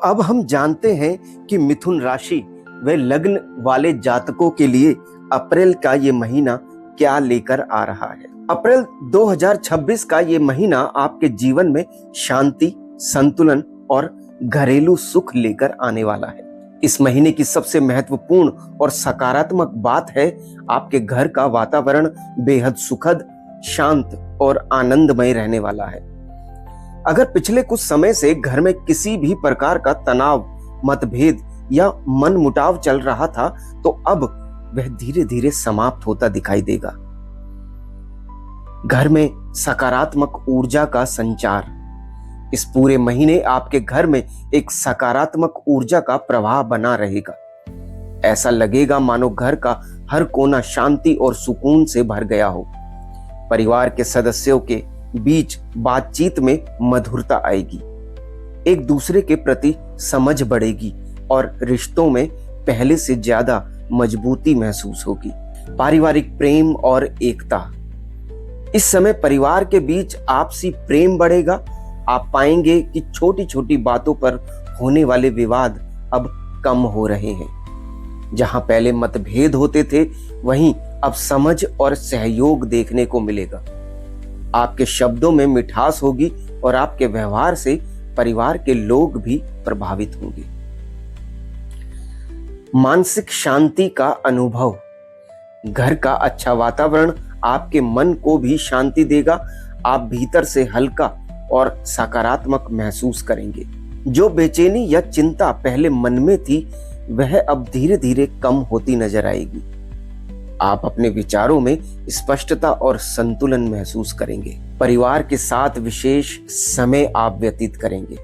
अब हम जानते हैं कि मिथुन राशि व लग्न वाले जातकों के लिए अप्रैल का ये महीना क्या लेकर आ रहा है। अप्रैल 2026 का ये महीना आपके जीवन में शांति, संतुलन और घरेलू सुख लेकर आने वाला है। इस महीने की सबसे महत्वपूर्ण और सकारात्मक बात है आपके घर का वातावरण बेहद सुखद, शांत और आनंदमय रहने वाला है। अगर पिछले कुछ समय से घर में किसी भी प्रकार का तनाव, मतभेद या मनमुटाव चल रहा था, तो अब वह धीरे धीरे समाप्त होता दिखाई देगा। घर में सकारात्मक ऊर्जा का संचार। इस पूरे महीने आपके घर में एक सकारात्मक ऊर्जा का प्रवाह बना रहेगा। ऐसा लगेगा मानो घर का हर कोना शांति और सुकून से भर गया हो। परिवार के सदस्यों के बीच बातचीत में मधुरता आएगी, एक दूसरे के प्रति समझ बढ़ेगी और रिश्तों में पहले से ज्यादा मजबूती महसूस होगी। पारिवारिक प्रेम और एकता। इस समय परिवार के बीच आपसी प्रेम बढ़ेगा। आप पाएंगे कि छोटी छोटी बातों पर होने वाले विवाद अब कम हो रहे हैं। जहां पहले मतभेद होते थे, वहीं अब समझ और सहयोग देखने को मिलेगा। आपके शब्दों में मिठास होगी और आपके व्यवहार से परिवार के लोग भी प्रभावित होंगे। मानसिक शांति का अनुभव। घर का अच्छा वातावरण आपके मन को भी शांति देगा। आप भीतर से हल्का और सकारात्मक महसूस करेंगे। जो बेचैनी या चिंता पहले मन में थी, वह अब धीरे धीरे कम होती नजर आएगी। आप अपने विचारों में स्पष्टता और संतुलन महसूस करेंगे। परिवार के साथ विशेष समय आप व्यतीत करेंगे।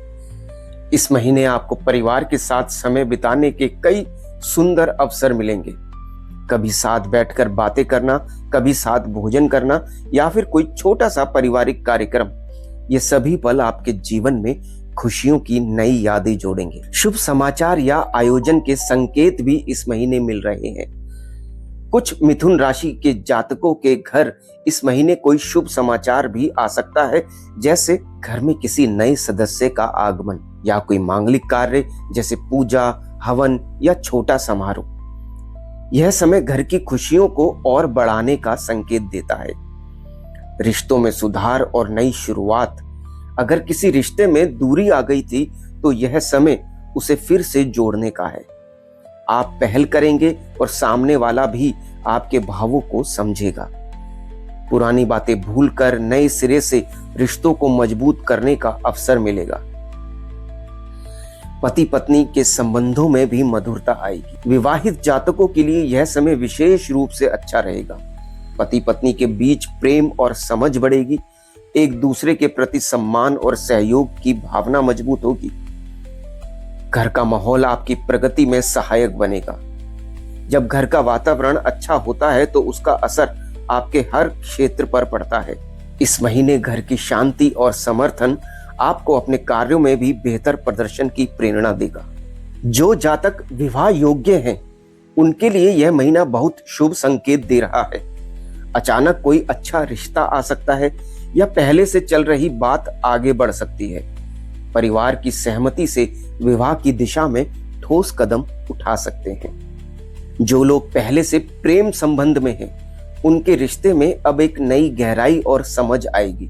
इस महीने आपको परिवार के साथ समय बिताने के कई सुंदर अवसर मिलेंगे। कभी साथ बैठकर बातें करना, कभी साथ भोजन करना या फिर कोई छोटा सा पारिवारिक कार्यक्रम। ये सभी पल आपके जीवन में खुशियों की नई यादें जोड़ेंगे। शुभ समाचार या आयोजन के संकेत भी इस महीने मिल रहे हैं। कुछ मिथुन राशि के जातकों के घर इस महीने कोई शुभ समाचार भी आ सकता है, जैसे घर में किसी नए सदस्य का आगमन या कोई मांगलिक कार्य जैसे पूजा, हवन या छोटा समारोह। यह समय घर की खुशियों को और बढ़ाने का संकेत देता है। रिश्तों में सुधार और नई शुरुआत। अगर किसी रिश्ते में दूरी आ गई थी, तो यह समय उसे फिर से जोड़ने का है। आप पहल करेंगे और सामने वाला भी आपके भावों को समझेगा। पुरानी बातें भूलकर नए सिरे से रिश्तों को मजबूत करने का अवसर मिलेगा। पति पत्नी के संबंधों में भी मधुरता आएगी। विवाहित जातकों के लिए यह समय विशेष रूप से अच्छा रहेगा। पति पत्नी के बीच प्रेम और समझ बढ़ेगी। एक दूसरे के प्रति सम्मान और सहयोग की भावना मजबूत होगी। घर का माहौल आपकी प्रगति में सहायक बनेगा। जब घर का वातावरण अच्छा होता है, तो उसका असर आपके हर क्षेत्र पर पड़ता है। इस महीने घर की शांति और समर्थन आपको अपने कार्यों में भी बेहतर प्रदर्शन की प्रेरणा देगा। जो जातक विवाह योग्य हैं, उनके लिए यह महीना बहुत शुभ संकेत दे रहा है। अचानक कोई अच्छा रिश्ता आ सकता है या पहले से चल रही बात आगे बढ़ सकती है। परिवार की सहमति से विवाह की दिशा में ठोस कदम उठा सकते हैं। जो लोग पहले से प्रेम संबंध में हैं, उनके रिश्ते में अब एक नई गहराई और समझ आएगी।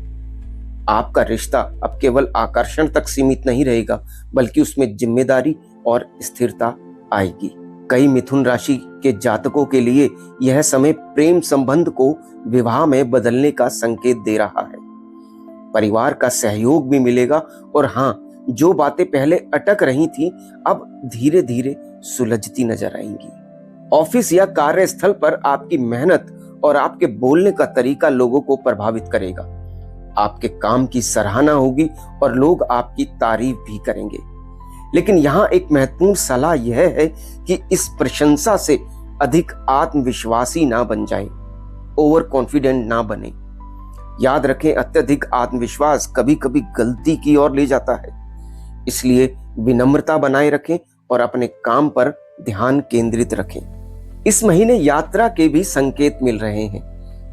आपका रिश्ता अब केवल आकर्षण तक सीमित नहीं रहेगा, बल्कि उसमें जिम्मेदारी और स्थिरता आएगी। कई मिथुन राशि के जातकों के लिए यह समय प्रेम संबंध को विवाह में बदलने का संकेत दे रहा है। परिवार का सहयोग भी मिलेगा और हाँ, जो बातें पहले अटक रही थी, अब धीरे धीरे सुलझती नजर आएंगी। ऑफिस या कार्यस्थल पर आपकी मेहनत और आपके बोलने का तरीका लोगों को प्रभावित करेगा। आपके काम की सराहना होगी और लोग आपकी तारीफ भी करेंगे। लेकिन यहाँ एक महत्वपूर्ण सलाह यह है कि इस प्रशंसा से अधिक आत्मविश्वासी ना बन जाएं, ओवर कॉन्फिडेंट ना बने। याद रखें, अत्यधिक आत्मविश्वास कभी कभी गलती की ओर ले जाता है। इसलिए विनम्रता बनाए रखें और अपने काम पर ध्यान केंद्रित रखें। इस महीने यात्रा के भी संकेत मिल रहे हैं।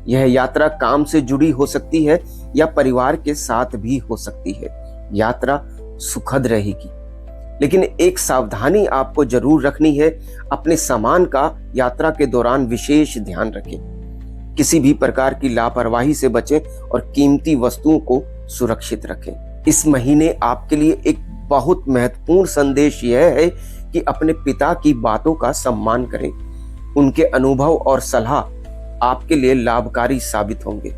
यह यात्रा काम से जुड़ी हो सकती है या परिवार के साथ भी हो सकती है। यात्रा सुखद रहेगी। लेकिन एक सावधानी आपको जरूर रखनी है, अपने सामान का यात्रा के दौरान विशेष ध्यान रखें। किसी भी प्रकार की लापरवाही से बचें और कीमती वस्तुओं को सुरक्षित रखें। इस महीने आपके लिए एक बहुत महत्वपूर्ण संदेश यह है कि अपने पिता की बातों का सम्मान करें। उनके अनुभव और सलाह आपके लिए लाभकारी साबित होंगे।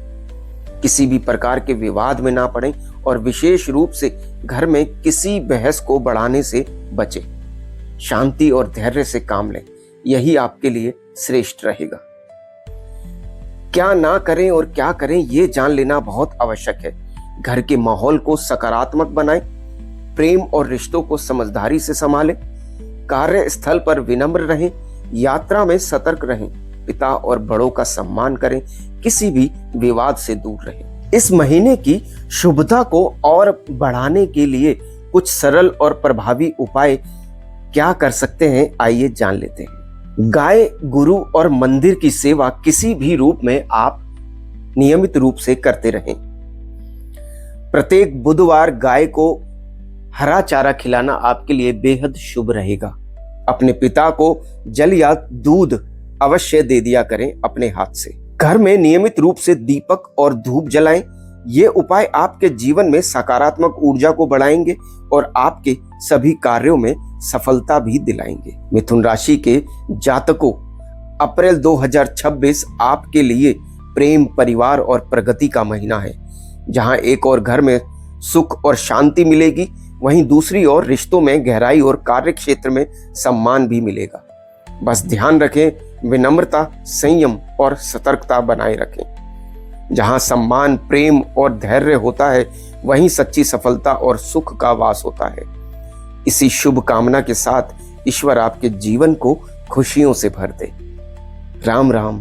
किसी भी प्रकार के विवाद में ना पड़ें और विशेष रूप से घर में किसी बहस को बढ़ाने से बचें। शांति और धैर्य से काम लें, यही आपके लिए श्रेष्ठ रहेगा। क्या ना करें और क्या करें ये जान लेना बहुत आवश्यक है। घर के माहौल को सकारात्मक बनाएं, प्रेम और रिश्तों को समझदारी से संभालें, कार्यस्थल पर विनम्र रहें, यात्रा में सतर्क रहें, पिता और बड़ों का सम्मान करें, किसी भी विवाद से दूर रहें। इस महीने की शुभता को और बढ़ाने के लिए कुछ सरल और प्रभावी उपाय क्या कर सकते हैं, आइए जान लेते हैं। गाय, गुरु और मंदिर की सेवा किसी भी रूप में आप नियमित रूप से करते रहें। प्रत्येक बुधवार गाय को हरा चारा खिलाना आपके लिए बेहद शुभ रहेगा। अपने पिता को जल या दूध अवश्य दे दिया करें अपने हाथ से। घर में नियमित रूप से दीपक और धूप जलाएं। ये उपाय आपके जीवन में सकारात्मक ऊर्जा को बढ़ाएंगे और आपके सभी कार्यों में सफलता भी दिलाएंगे। मिथुन राशि के जातकों, अप्रैल 2026 आपके लिए प्रेम, परिवार और प्रगति का महीना है। जहां एक और घर में सुख और शांति मिलेगी, वहीं दूसरी ओर रिश्तों में गहराई और कार्य क्षेत्र में सम्मान भी मिलेगा। बस ध्यान रखें, विनम्रता, संयम और सतर्कता बनाए रखें। जहां सम्मान, प्रेम और धैर्य होता है, वहीं सच्ची सफलता और सुख का वास होता है। इसी शुभ कामना के साथ ईश्वर आपके जीवन को खुशियों से भर दे। राम राम।